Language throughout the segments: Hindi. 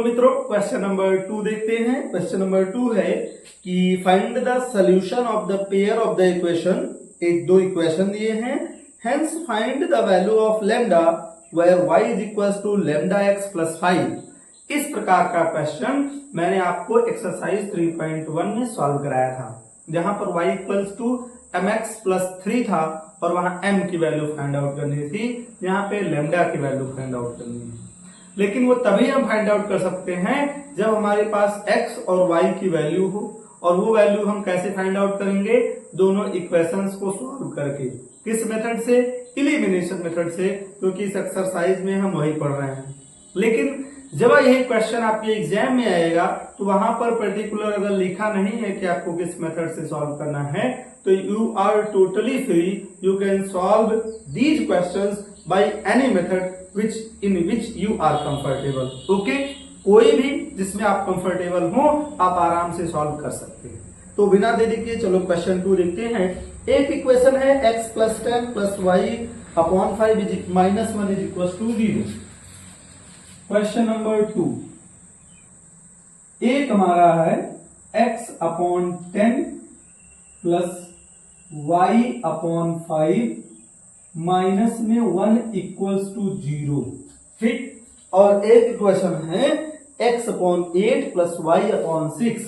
मित्रों, क्वेश्चन नंबर 2 देखते हैं। क्वेश्चन नंबर 2 है कि find the solution of the pair of the equation. एक दो इक्वेशन दिए हैं, hence find the value of lambda where y is equals to lambda x plus 5। इस प्रकार का क्वेश्चन मैंने आपको एक्सरसाइज 3.1 में सॉल्व कराया था, जहां पर y equals to mx plus 3 था और वहां m की वैल्यू फाइंड आउट करनी थी, यहाँ पे लैम्डा की वैल्यू फाइंड आउट करनी है। लेकिन वो तभी हम फाइंड आउट कर सकते हैं जब हमारे पास x और y की वैल्यू हो, और वो वैल्यू हम कैसे फाइंड आउट करेंगे? दोनों इक्वेशंस को सॉल्व करके। किस मेथड से? एलिमिनेशन मेथड से, क्योंकि इस एक्सरसाइज में हम वही पढ़ रहे हैं। लेकिन जब यही क्वेश्चन आपके एग्जाम में आएगा तो वहां पर पर्टिकुलर अगर लिखा नहीं है कि आपको किस मेथड से सॉल्व करना है, तो you are totally free, you can solve these questions by any method in which you are comfortable। Okay, कोई भी जिसमें आप कंफर्टेबल हो आप आराम से सॉल्व कर सकते हैं। तो बिना देरी के चलो क्वेश्चन 2 देखते हैं। एक इक्वेशन है x plus 10 plus y upon 5 minus 1 is equal to 0। Question number 2, एक हमारा है x upon 10 plus y upon 5 minus में 1 इक्वल्स टू 0, ठीक। और एक इक्वेशन है x upon 8 plus y upon 6,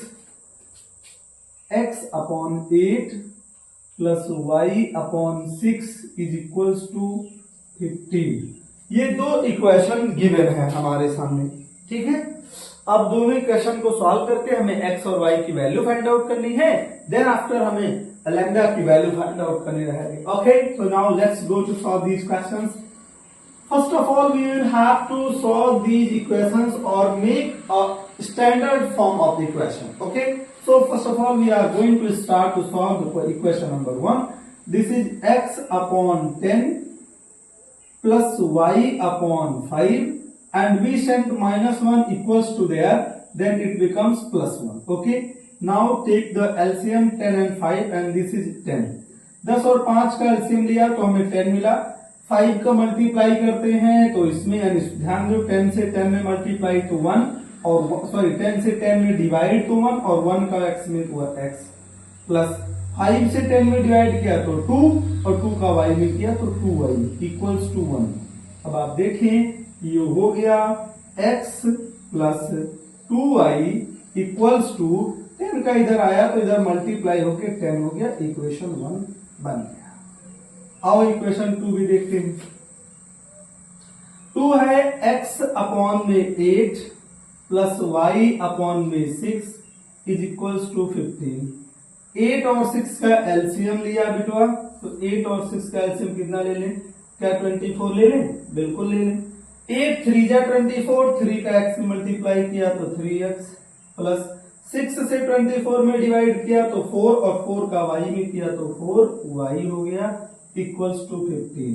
x upon 8 plus y upon 6 is equals to 15। ये दो इक्वेशन गिवन है हमारे सामने, ठीक है। अब दोनों इक्वेशन को सॉल्व करके हमें x और y की वैल्यू फाइंड आउट करनी है, देन आफ्टर हमें लैम्डा की वैल्यू फाइंड आउट करनी रहेगी। Okay, so now let's go to solve these questions. First of all we will have to solve these equations और make a standard form of the equation. Okay, so first of all we are going to start to solve the equation number 1। This is x upon 10 plus y upon 5 and we send minus 1 equals to there, then it becomes plus 1. Okay, now take the LCM 10 and 5 and this is 10। 10 और 5 का LCM लिया तो हमें 10 मिला। 5 का मल्टीप्लाई करते हैं तो इसमें यानी ध्यान दो, 10 से 10 में मल्टीप्लाई तो 1, और सॉरी 10 से 10 में डिवाइड तो 1, और 1 का x में हुआ x, प्लस 5 से 10 में डिवाइड किया तो 2, और 2 का y में किया तो 2y इक्वल्स टू 1। अब आप देखें ये हो गया x plus 2y equals to 10 का इधर आया तो इधर मल्टीप्लाई होके 10 हो गया, इक्वेशन 1 बन गया। आओ इक्वेशन 2 भी देखते हैं। 2 है x अपॉन में 8 प्लस y अपॉन में 6 इज इक्वल्स टू 15। 8 और 6 का एलसीएम लिया बेटवा, तो 8 और 6 का एलसीएम कितना ले लें? क्या 24 ले लें? बिल्कुल ले लें। 8 3 जा 24, 3 का x में मल्टीप्लाई किया तो 3x, प्लस 6 से 24 में डिवाइड किया तो 4, और 4 का y में किया तो 4y हो गया इक्वल्स टू 15।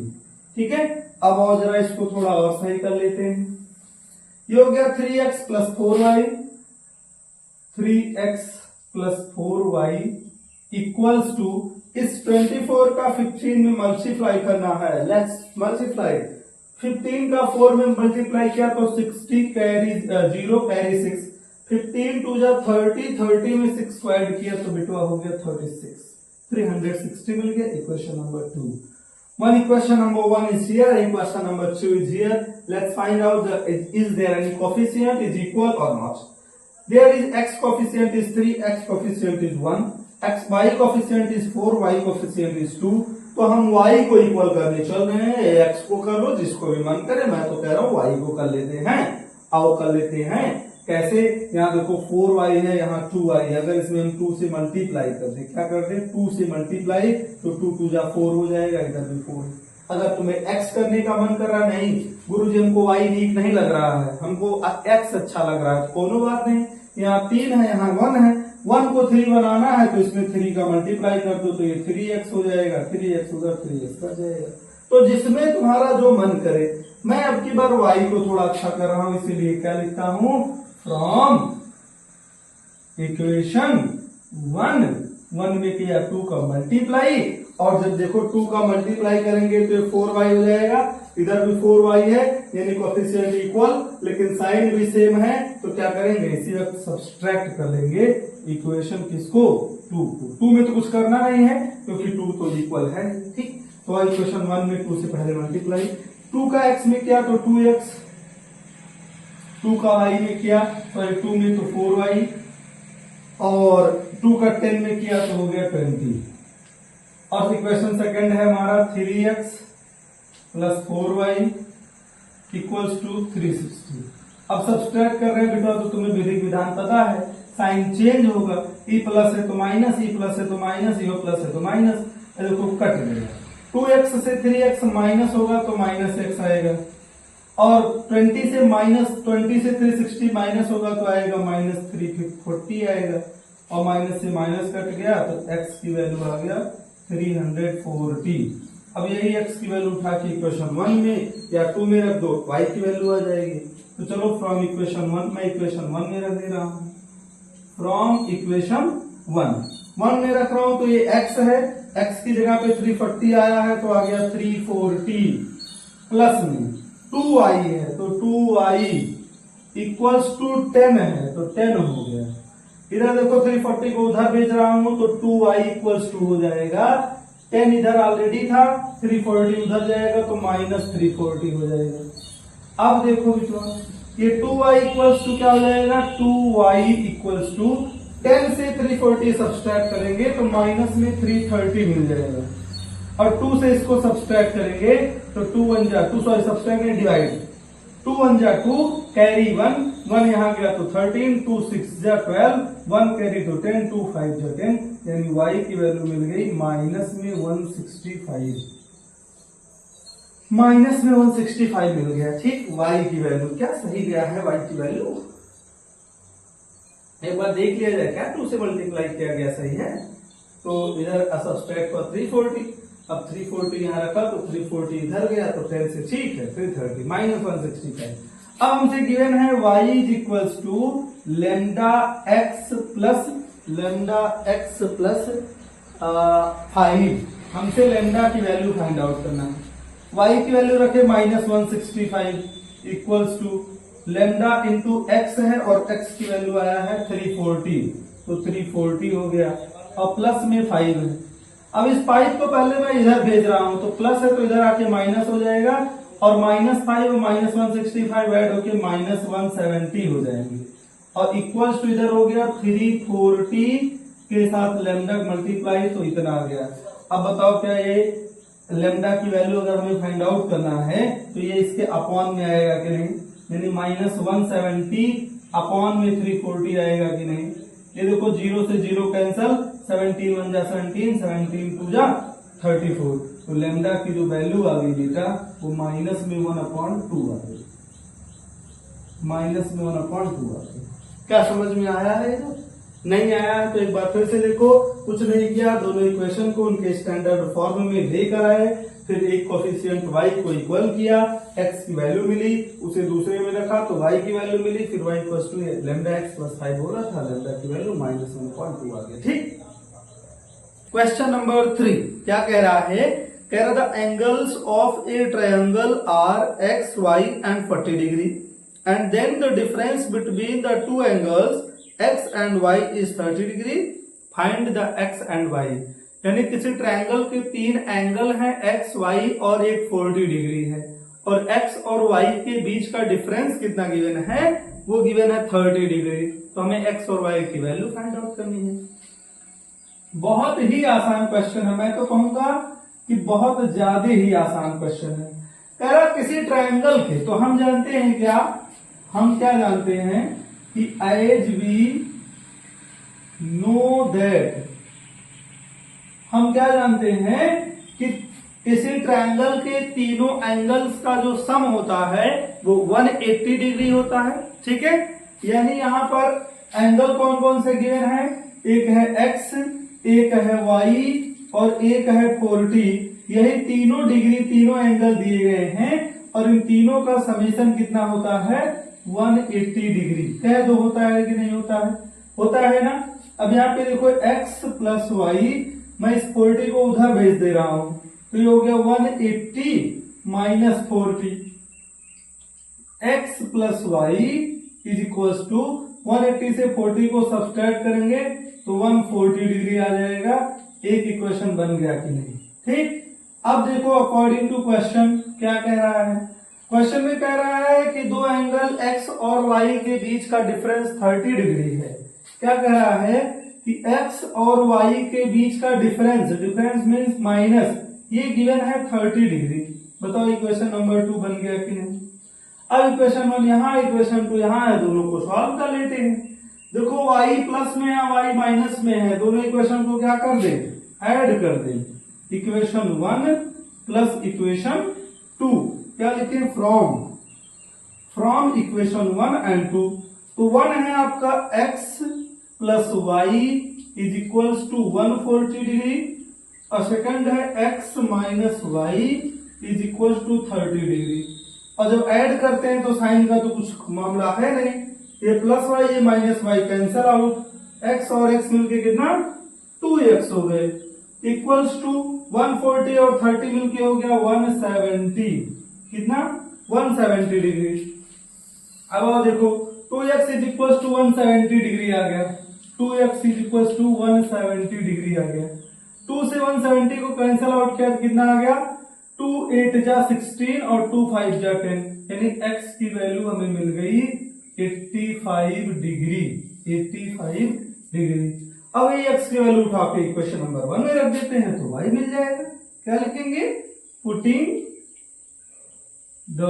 ठीक है, अब और जरा इसको थोड़ा और सही कर लेते हैं। ये हो गया 3x plus 4y, 3x plus 4y equals to, इस 24 का 15 में मल्टीप्लाई करना है। लेट्स मल्टीप्लाई 15 का 4 में मल्टीप्लाई किया तो 60 कैरी 0 कैरी 6, 15 टू जा 30, 30 में 6 को ऐड किया तो बेटवा हो गया 36, 360 मिल गया। Equation number 2। One equation number 1 is here, equation number 2 is here. Let's find out is there any coefficient is equal or not. There is x coefficient is 3, x coefficient is 1, x y coefficient is 4, y coefficient is 2। तो हम y को इक्वल करने चल रहे हैं। x को कर लो जिसको भी मन करे, मैं तो कह रहा हूँ y को कर लेते हैं। आओ कर लेते हैं। कैसे? यहाँ देखो 4y है, यहाँ 2y है। अगर इसमें हम 2 से मल्टीप्लाई कर दे, क्या कर दे? 2 से मल्टीप्लाई तो 2 2 जा 4 हो जाएगा, इधर भी 4। अगर तुम्हें x करने का मन कर रहा, नहीं गुरुजी हमको y वीक नहीं लग रहा है, हमको x अच्छा लग रहा है, कोनो बात नहीं। यहाँ 3 है, यहाँ 1 है, 1 को 3 बनाना है तो इसमें 3 का मल्टीप्लाई कर दो तो ये 3x हो जाएगा, 3x उधर 3x कर जाएगा। तो जिसमें तुम्हारा जो मन करे। मैं अब की बार y को थोड़ा अच्छा कर रहा हूं, इसीलिए क्या लिखता हूं? फ्रॉम इक्वेशन 1 1 में किया 2 का मल्टीप्लाई, और जब देखो 2 का मल्टीप्लाई करेंगे तो ये 4y हो जाएगा, इधर भी 4y है, यानी कोएफिशिएंट इक्वल, लेकिन साइन भी सेम है, तो क्या करेंगे इसी वक्त सब्सट्रैक्ट कर लेंगे इक्वेशन किसको, 2 को। 2 में तो कुछ करना नहीं है क्योंकि 2 तो इक्वल है, ठीक। तो इक्वेशन 1 में 2 से पहले मल्टीप्लाई, 2 का x में किया तो 2x, 2 का y में किया तो 2 में तो 4y, और 2 का 10 में किया तो हो गया 20। और इक्वेशन सेकंड है हमारा 3x plus 4y equals to 360। अब सब्सट्रैक्ट कर रहे हैं बेटा, तो तुम्हें विधिक विधान पता है, साइन चेंज होगा, e प्लस है तो माइनस, e प्लस है तो माइनस, e प्लस है तो माइनस, देखो कट गया। 2x से 3x माइनस होगा तो माइनस x आएगा, और 20 से 360 माइनस होगा तो आएगा माइनस 340 आएगा, और माइनस से माइनस कट गया तो x की वैल्यू आ गया 340। अब यही x की वैल्यू उठा के इक्वेशन 1 में या 2 में रख दो, y की वैल्यू आ जाएगी। तो चलो फ्रॉम इक्वेशन 1, मैं इक्वेशन 1 में रख दे रहा हूं, फ्रॉम इक्वेशन 1 में रख रहा हूं, तो ये x है, x की जगह पे 340 आया है तो आ गया 340, प्लस में 2y है तो 2y इक्वल्स टू 10 है तो 10 हो गया। इधर देखो 340 को उधर भेज रहा हूं तो 2y इक्वल्स टू हो जाएगा, 10 इधर ऑलरेडी था, 340 उधर जाएगा तो माइनस 340 हो जाएगा। अब देखो बेटा ये 2y इक्वल्स टू क्या हो जाएगा, 2y इक्वल्स टू 10 से 340 सब्सट्रैक्ट करेंगे तो माइनस में 330 मिल जाएगा, और 2 से इसको सब्सट्रैक्ट करेंगे तो 2 1 जा 2, सॉरी सब्सट्रैक्ट नहीं डिवाइड, 2 1 जा 2, कैरी 1 यहाँ गया तो 13, 2 6 जा 12, 1 कैरी तो 10, 2 5 जा 10, यानी y की वैल्यू मिल गई माइनस में 165, माइनस में 165 मिल गया, ठीक। y की वैल्यू क्या सही गया है, y की वैल्यू एक बार देख लिया जाए क्या, 2 से मल्टीप्लाई किया गया सही है, तो इधर सब्सट्रैक्ट पर 340, अब 340 यहाँ रखा तो 340 इधर गया तो 10 से ठीक है 330 माइनस 165। अब हमसे गिवन है y is equals to lambda x plus 5, हमसे लेमडा की वैल्यू फाइंड आउट करना है। y की वैल्यू रखे minus 165 equals to lambda into x है, और x की वैल्यू आया है 340, तो 340 हो गया, और प्लस में 5 है। अब इस 5 को पहले मैं इधर भेज रहा हूं तो प्लस है तो इधर आके माइनस हो जाएगा, और -5 और माइनस 165 ऐड होके माइनस 170 हो जाएंगे, और इक्वल्स टू इधर हो गया 340 के साथ लेमडा मल्टीप्लाई तो इतना आ गया। अब बताओ क्या ये लेमडा की वैल्यू अगर हमें फाइंड आउट करना है तो ये इसके अपॉन में आएगा कि नहीं, यानी माइनस 170 अपॉन में 340 आएगा कि नहीं। ये देखो 0 से 0 कैंसल, 17 1 जा 17, 17 2 जा 34, तो लेमडा की जो वैल्यू आ गई बेटा वो माइनस में 1/2 आ गई, माइनस में 1/2 आ गई। क्या समझ में आया है? नहीं आया है तो एक बार फिर से देखो, कुछ नहीं किया, दोनों इक्वेशन को उनके स्टैंडर्ड फॉर्म में लेकर आए, फिर एक कोफिशिएंट y को इक्वल किया, x की वैल्यू मिली, उसे दूसरे में रखा तो y की वैल्यू मिली, फिर y equal to lambda x plus 5 हो रहा था, लेमडा की वैल्यू माइनस 1/2 आ गया, ठीक। क्वेश्चन नंबर 3 क्या कह रहा है, कह रहा the angles of a triangle are x y and 40 degree and then the difference between the two angles x and y is 30 degree, find the x and y। यानी किसी ट्रायंगल के 3 एंगल हैं x, y और एक 40 डिग्री है, और x और y के बीच का डिफरेंस कितना गिवन है, वो गिवन है 30 डिग्री, तो हमें x और y की वैल्यू फाइंड आउट करनी है। बहुत ही आसान क्वेश्चन है, मैं तो कहूंगा कि बहुत ज्यादा ही आसान क्वेश्चन है। कह रहा किसी ट्रायंगल के, तो हम जानते हैं क्या, हम क्या जानते हैं कि एज वी नो दैट, हम क्या जानते हैं कि किसी ट्रायंगल के तीनों एंगल्स का जो सम होता है वो 180 डिग्री होता है, ठीक है। यानी यहां पर एंगल कौन कौन से गिवन है, एक है x, एक है y और एक है 40, यही तीनों डिग्री, तीनों एंगल दिए गए हैं, और इन तीनों का समेशन कितना होता है 180 डिग्री। कह दो होता है कि नहीं होता है, होता है ना। अब यहाँ पे देखो x प्लस वाई, मैं इस 40 को उधर भेज दे रहा हूं, तो ये हो गया 180 minus 40, x plus y is equal to 180 से 40 को सब्सट्रैक्ट करेंगे तो 140 डिग्री आ जाएगा। एक इक्वेशन बन गया कि नहीं? ठीक। अब देखो अकॉर्डिंग टू क्वेश्चन क्या कह रहा है। क्वेश्चन में कह रहा है कि दो एंगल x और y के बीच का डिफरेंस 30 डिग्री है। क्या कह रहा है कि x और y के बीच का डिफरेंस मीन्स माइनस, ये गिवन है 30 डिग्री। बताओ इक्वेशन नंबर 2 बन गया कि नहीं? अब इक्वेशन 1 यहाँ, इक्वेशन 2 यहाँ है, दोनों को सॉल्व कर लेते हैं। देखो y प्लस में या y माइनस में है, दोनों इक्वेशन को क्या कर दें? ऐड कर दें। इक्वेशन 1 प्लस इक्वेशन 2 क्या लिखें? From equation 1 and 2। तो 1 है आपका x plus y is equals to 140 degree और सेकंड है x minus y is equals to 30 degree. और जब ऐड करते हैं तो साइन का तो कुछ मामला है नहीं, ये प्लस वाई ये minus y cancel out, x और x मिलके कितना? 2x हो गए, इक्वल्स टू 140 और 30 मिलके हो गया 170, कितना? 170 डिग्री। अब आओ देखो 2x is equals to 170 degree आ गया, 2x is equals to 170 degree आ गया। 2 से 170 को कैंसल आउट किया तो कितना आ गया? 2 8 जा 16 और 2 5 जा 10, यानी x की वैल्यू हमें मिल गई 85 डिग्री, 85 डिग्री। अब ये x की वैल्यू उठा के इक्वेशन नंबर 1 में रख देते हैं तो y मिल जाएगा। क्या लिखेंगे? Putting the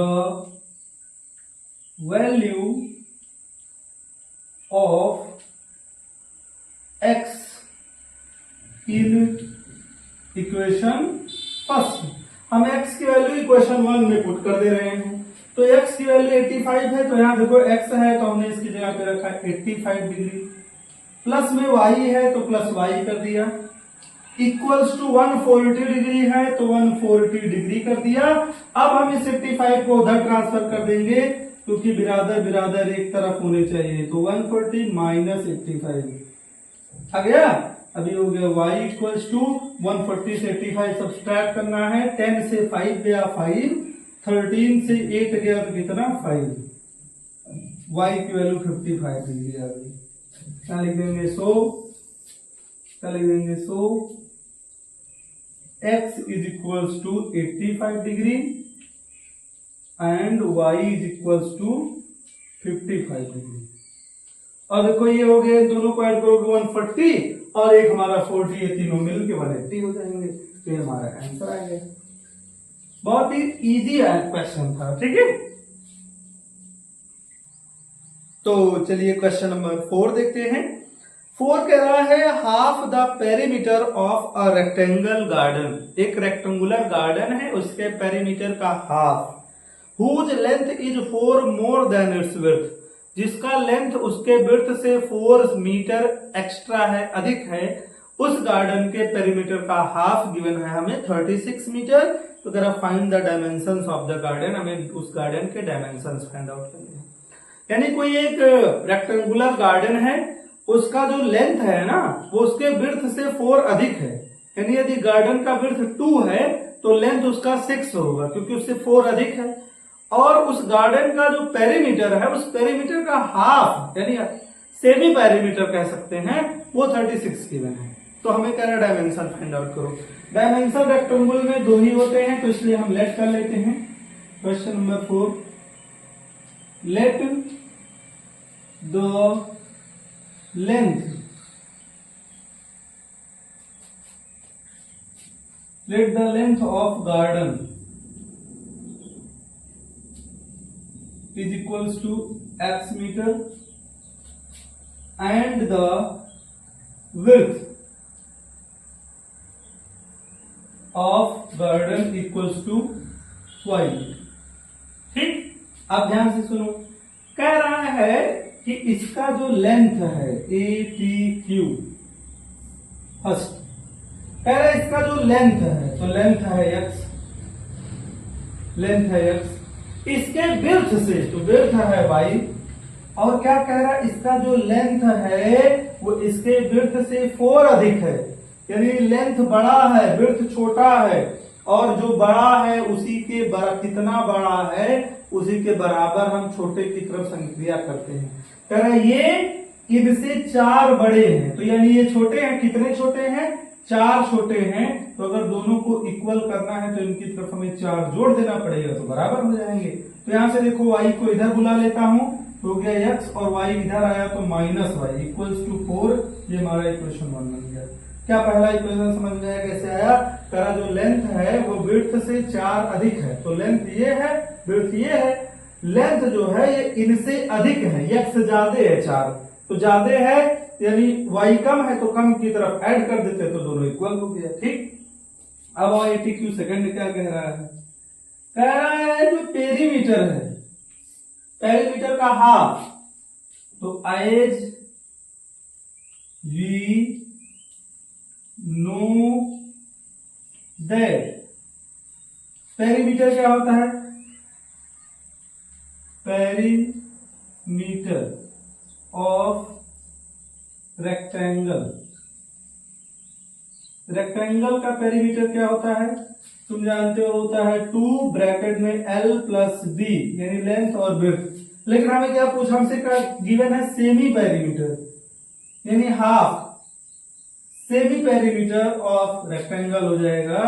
value of x in equation first. हम x की वैल्यू इक्वेशन 1 में पुट कर दे रहे हैं, तो x की वैल्यू 85 है, तो यहां देखो x है तो हमने इसकी जगह पे रखा 85 डिग्री, प्लस में y है तो प्लस y कर दिया, इक्वल्स टू 140 डिग्री है तो 140 डिग्री कर दिया। अब हम इस 85 को उधर ट्रांसफर कर देंगे क्योंकि बिरादर बिरादर एक तरफ होने चाहिए, तो 140 माइनस 85 आ गया। अभी हो गया y इक्वल्स टू 140 से 85 सब्सट्रैक्ट करना है, 10 से 5 गया 5, 13 से 8 गया तो कितना? 5, y की वैल्यू 55 डिग्री आ गई। क्या लिख देंगे? क्या लिख देंगे? x is equals to 85 degree and y is equals to 55 degree. और देखो ये हो गए, दोनों को ऐड करोगे 140 और एक हमारा 40, ये तीनों मिल के 180 हो जाएंगे, तो ये हमारा आंसर आ गया। बहुत ही इजी क्वेश्चन था, ठीक है। तो चलिए क्वेश्चन नंबर 4 देखते हैं। 4 कह रहा है half the perimeter of a rectangle garden. एक रेक्टेंगुलर गार्डन है, उसके पेरीमीटर का half, whose length is 4 more than its width, जिसका लेंथ उसके विड्थ से 4 मीटर एक्स्ट्रा है, अधिक है, उस गार्डन के पेरीमीटर का हाफ गिवन है हमें 36 मीटर। तो अगर आप find the dimensions of the garden, हमें उस गार्डन के डायमेंशंस फाइंड आउट करने हैं। यानी कोई एक रेक्टेंगुलर गार्डन है, उसका जो लेंथ है ना वो उसके विड्थ से 4 अधिक है, यानी यदि गार्डन का विड्थ 2 है तो लेंथ उसका 6 होगा क्योंकि उससे 4 अधिक है, और उस गार्डन का जो पेरीमीटर है उस पेरीमीटर का हाफ यानी सेमी पेरीमीटर कह सकते हैं वो 36 गिवन है। तो हमें कह रहा है डायमेंशन फाइंड आउट करो। डायमेंशन रेक्टेंगल में 2 ही होते हैं तो इसलिए हम लेट कर लेते हैं। Question number 4, let the length of garden is equals to x meter and the width of garden equals to y। ठीक, अब ध्यान से सुनो, कह रहा है कि इसका जो लेंथ है ATQ, फर्स्ट कह रहा है इसका जो लेंथ है, तो लेंथ है x, लेंथ है x, इसके विड्थ से, तो विड्थ है y, और क्या कह रहा है, इसका जो लेंथ है वो इसके विड्थ से 4 अधिक है, यानी लेंथ बड़ा है विड्थ छोटा है, और जो बड़ा है उसी के कितना बड़ा है उसी के बराबर हम छोटे की तरफ संक्रिया करते हैं। कह रहा है ये इनसे 4 बड़े हैं, तो यानी ये छोटे हैं, कितने छोटे हैं, 4 छोटे हैं, तो अगर दोनों को इक्वल करना है तो इनकी तरफ हमें 4 जोड़ देना पड़ेगा, तो बराबर हो जाएंगे। तो यहां से देखो y को इधर बुला लेता हूं, तो हो गया x और y इधर आया तो माइनस वाई इक्वल्स टू 4, ये हमारा इक्वेशन 1 बन गया। क्या पहला इक्वेशन समझ में आया कैसे आया, कह जो लेंथ है वो विड्थ से 4 अधिक है, तो लेंथ ये है विड्थ ये है, लेंथ जो है ये इनसे अधिक है, x ज्यादा है 4, तो ज्यादा है यानी y कम है तो कम की तरफ ऐड कर देते तो दोनों इक्वल हो गया। ठीक, अब ATQ सेकंड क्या कह रहा है, कह रहा है जो पेरीमीटर है, पेरीमीटर का हाफ, तो as we know that, perimeter क्या होता है, पेरीमीटर ऑफ रेक्टेंगल, रेक्टेंगल का पेरीमीटर क्या होता है, तुम जानते हो होता है 2 ब्रैकेट में L प्लस B, यानी लेंथ और विड्थ। लेकिन हमें क्या पूछा, हमसे क्या गिवन है, सेमी पेरीमीटर यानी half, semi perimeter of rectangle हो जाएगा।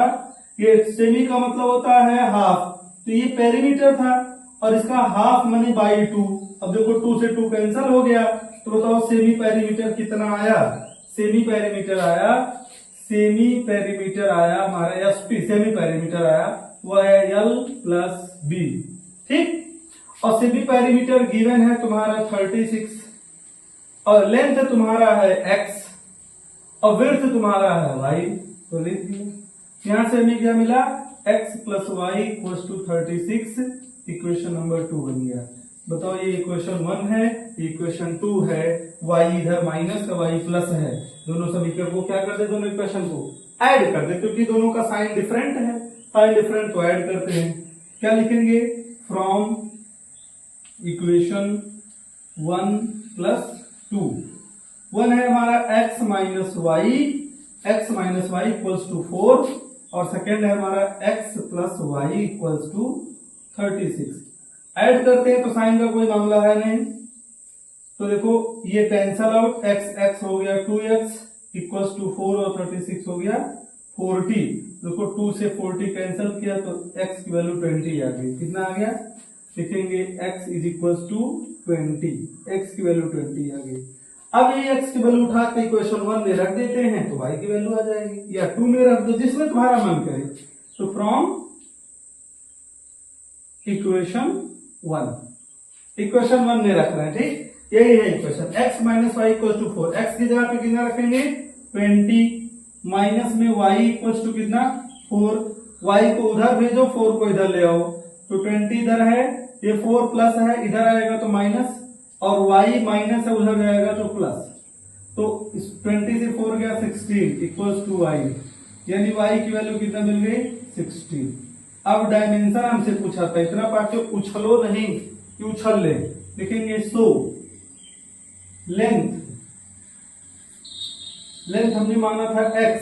ये सेमी का मतलब होता है हाफ, तो ये पेरीमीटर था और इसका हाफ माने बाई 2। अब देखो 2 से 2 कैंसिल हो गया, तो बताओ सेमी पेरीमीटर कितना आया, सेमी पेरीमीटर आया, सेमी पेरीमीटर आया हमारा SP, सेमी पेरीमीटर आया वो है L प्लस B। ठीक, और सेमी पेरीमीटर गिवन है तुम्हारा 36, और लेंथ तुम्हारा है x और विड्थ तुम्हारा है y, तो लिख दिया। यहां से हमें क्या मिला, x plus y equal to 36, equation number 2 बन गया। बताओ ये इक्वेशन 1 है, इक्वेशन 2 है, y इधर माइनस है y प्लस है, दोनों समीकरण को क्या कर दे, दोनों इक्वेशन को ऐड कर दे, क्योंकि दोनों का साइन डिफरेंट है, साइन डिफरेंट तो ऐड करते हैं। क्या लिखेंगे, फ्रॉम इक्वेशन 1 प्लस 2, 1 है हमारा x minus y equals to 4, और सेकेंड है हमारा x plus y equals to 36। Add करते हैं तो साइन का कोई मामला है नहीं, तो देखो ये कैंसल आउट, x हो गया 2x इक्वल्स टू 4 और 36 हो गया 40। देखो 2 से 40 कैंसिल किया तो x की वैल्यू 20 आ गई, कितना आ गया, लिखेंगे x is equals to 20, x की वैल्यू 20 आ गई। अब ये x की वैल्यू उठा के इक्वेशन 1 में रख देते हैं तो y की वैल्यू आ जाएगी, या 2 में रख दो जिसमें तुम्हारा मन करे। तो फ्रॉम इक्वेशन 1 में रख रहे हैं। ठीक, यही है equation, x minus y equal to 4, x की जगह पे कितना रखेंगे 20, माइनस में y इक्वल टू कितना 4, y को उधर भेजो 4 को इधर ले आओ, तो 20 इधर है, ये 4 प्लस है इधर आएगा तो माइनस, और y माइनस है उधर जाएगा तो प्लस, तो 20 से 4 गया 16 इक्वल्स टू y, यानी y की वैल्यू कितना मिल गई 16। अब डायमेंशन हमसे पूछा था, इतना पार्ट उछलो नहीं कि उछल ले, लिखेंगे सो लेंथ हमने माना था x,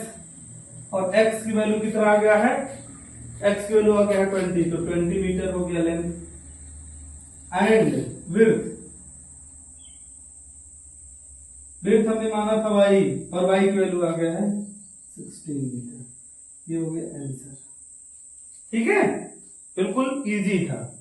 और x की वैल्यू कितना आ गया है, x की वैल्यू आ गया है 20, तो 20 मीटर हो गया लेंथ, एंड विड्थ हमने माना था y, और y की वैल्यू आ गया है 16 मीटर। ये हो गया आंसर। ठीक है, बिल्कुल इजी था।